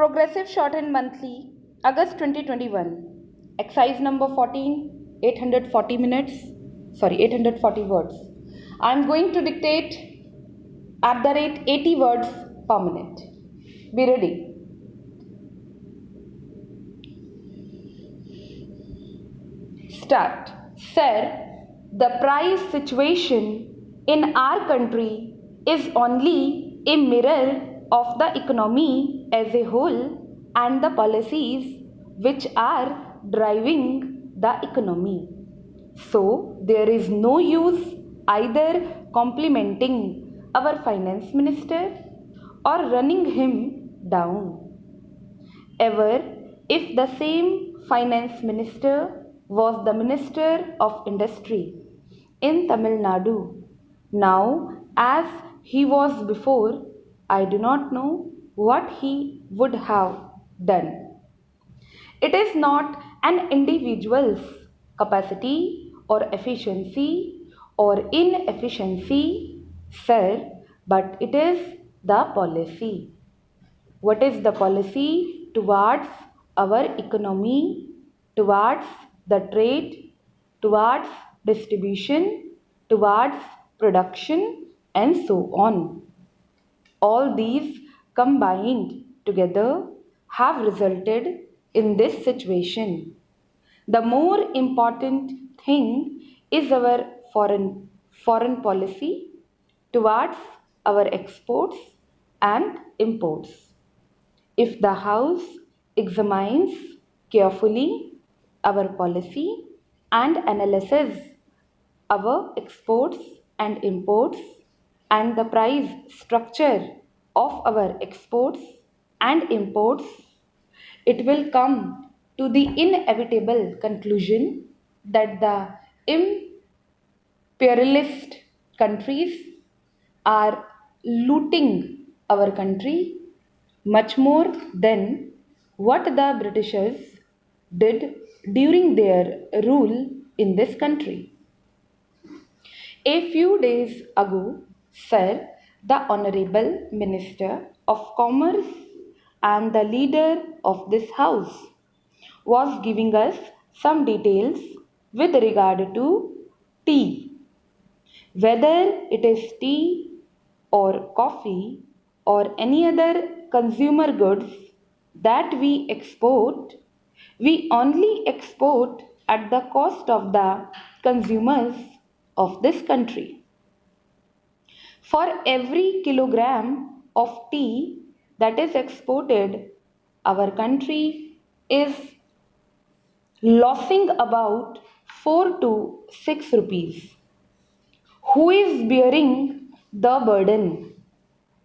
Progressive Shorthand Monthly, August 2021. Exercise number 14, 840 words. I am going to dictate at the rate 80 words per minute. Be ready. Start. Sir, the price situation in our country is only a mirror of the economy as a whole and the policies which are driving the economy. So, there is no use either complimenting our finance minister or running him down. Ever, if the same finance minister was the Minister of Industry in Tamil Nadu, now as he was before, I do not know what he would have done. It is not an individual's capacity or efficiency or inefficiency, sir, but it is the policy. What is the policy towards our economy, towards the trade, towards distribution, towards production, and so on? All these combined together have resulted in this situation. The more important thing is our foreign policy towards our exports and imports. If the House examines carefully our policy and analyzes our exports and imports and the price structure of our exports and imports, it will come to the inevitable conclusion that the imperialist countries are looting our country much more than what the Britishers did during their rule in this country. A few days ago, sir, the Honorable Minister of Commerce and the leader of this house was giving us some details with regard to tea. Whether it is tea or coffee or any other consumer goods that we export, we only export at the cost of the consumers of this country. For every kilogram of tea that is exported, our country is losing about 4 to 6 rupees. Who is bearing the burden?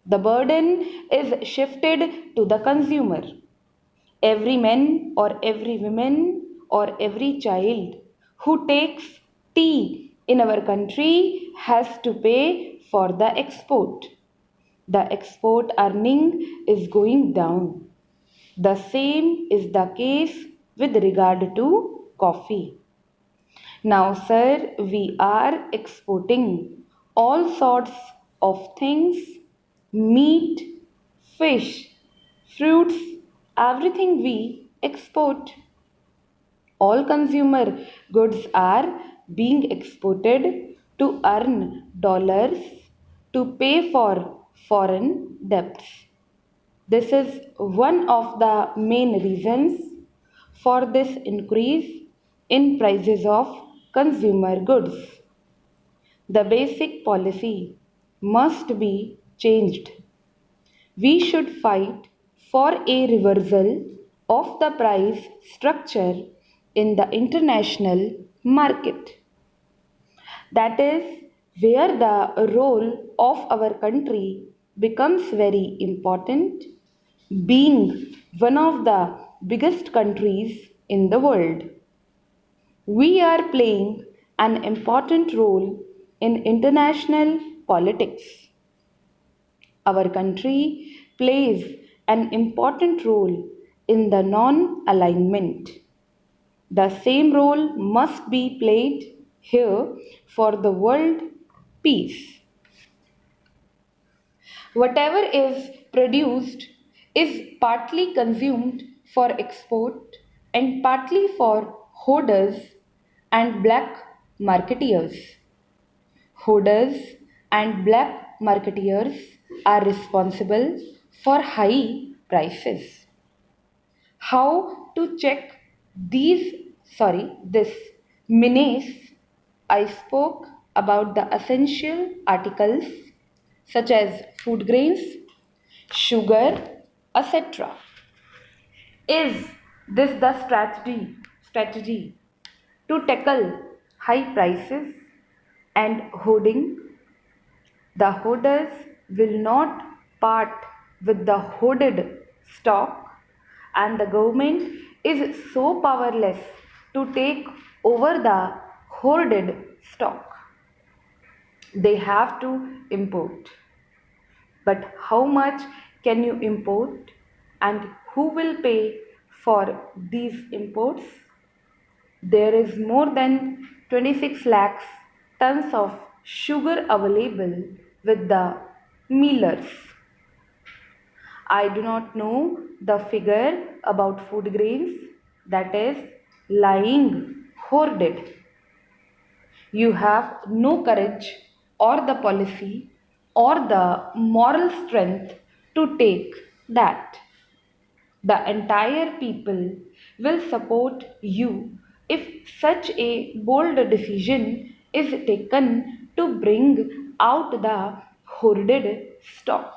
The burden is shifted to the consumer. Every man or every woman or every child who takes tea in our country has to pay for the export. The export earning is going down. The same is the case with regard to coffee. Now, sir, we are exporting all sorts of things, meat, fish, fruits, everything we export. All consumer goods are being exported to earn dollars to pay for foreign debts. This is one of the main reasons for this increase in prices of consumer goods. The basic policy must be changed. We should fight for a reversal of the price structure in the international market. That is where the role of our country becomes very important, being one of the biggest countries in the world. We are playing an important role in international politics. Our country plays an important role in the non-alignment. The same role must be played here for the world peace. Whatever is produced is partly consumed for export and partly for hoarders and black marketeers. Hoarders and black marketeers are responsible for high prices. How to check this menace? I spoke about the essential articles such as food grains, sugar, etc. Is this the strategy to tackle high prices and hoarding? The hoarders will not part with the hoarded stock, and the government is so powerless to take over the hoarded stock. They have to import. But how much can you import, and who will pay for these imports? There is more than 26 lakhs tons of sugar available with the millers. I do not know the figure about food grains that is lying hoarded. You have no courage or the policy or the moral strength to take that. The entire people will support you if such a bold decision is taken to bring out the hoarded stock.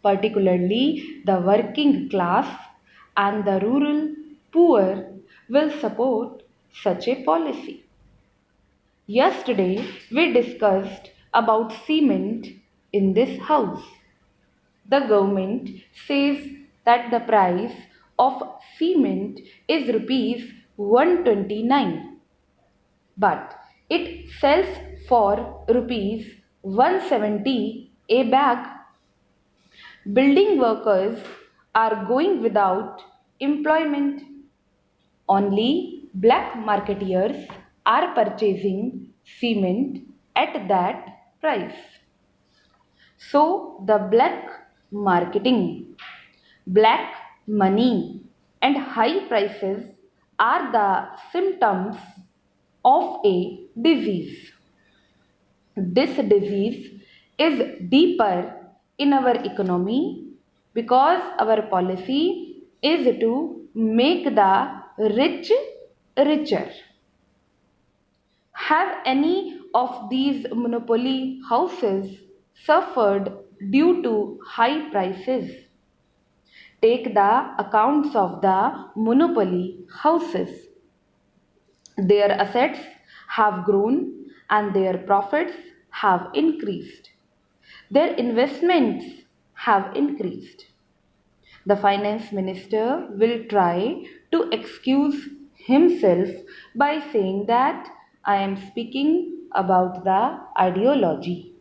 Particularly the working class and the rural poor will support such a policy. Yesterday we discussed about cement in this house. The government says that the price of cement is rupees 129, but it sells for rupees 170 a bag. Building workers are going without employment. Only black marketeers are purchasing cement at that price. So the black marketing, black money and high prices are the symptoms of a disease. This disease is deeper in our economy because our policy is to make the rich richer. Have any of these monopoly houses suffered due to high prices? Take the accounts of the monopoly houses. Their assets have grown and their profits have increased. Their investments have increased. The finance minister will try to excuse himself by saying that I am speaking about the ideology.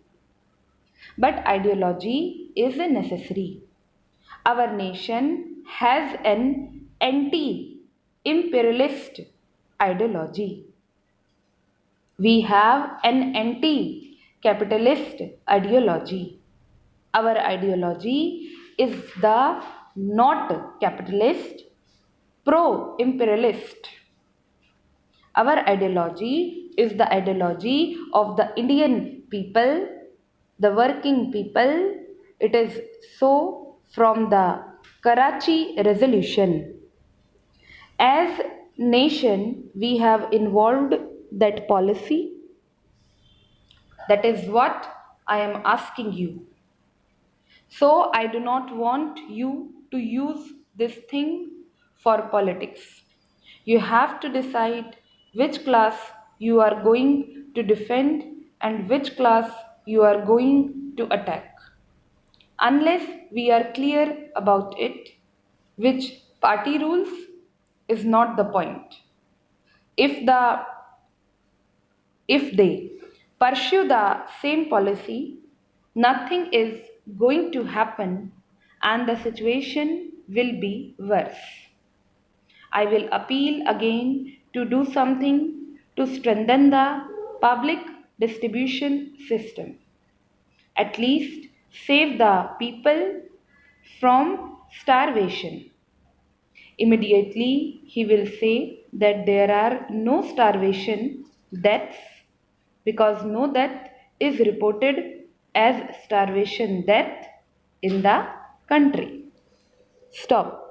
But ideology is necessary. Our nation has an anti imperialist ideology. We have an anti capitalist ideology. Our ideology is the not capitalist, pro imperialist. Our ideology is the ideology of the Indian people, the working people. It is so from the Karachi resolution. As nation, we have involved that policy. That is what I am asking you. So I do not want you to use this thing for politics. You have to decide which class you are going to defend and which class you are going to attack. Unless we are clear about it, which party rules is not the point. If they pursue the same policy, nothing is going to happen and the situation will be worse. I will appeal again to do something to strengthen the public distribution system. At least save the people, from starvation. Immediately he will say that there are no starvation deaths because no death is reported as starvation death in the country. Stop.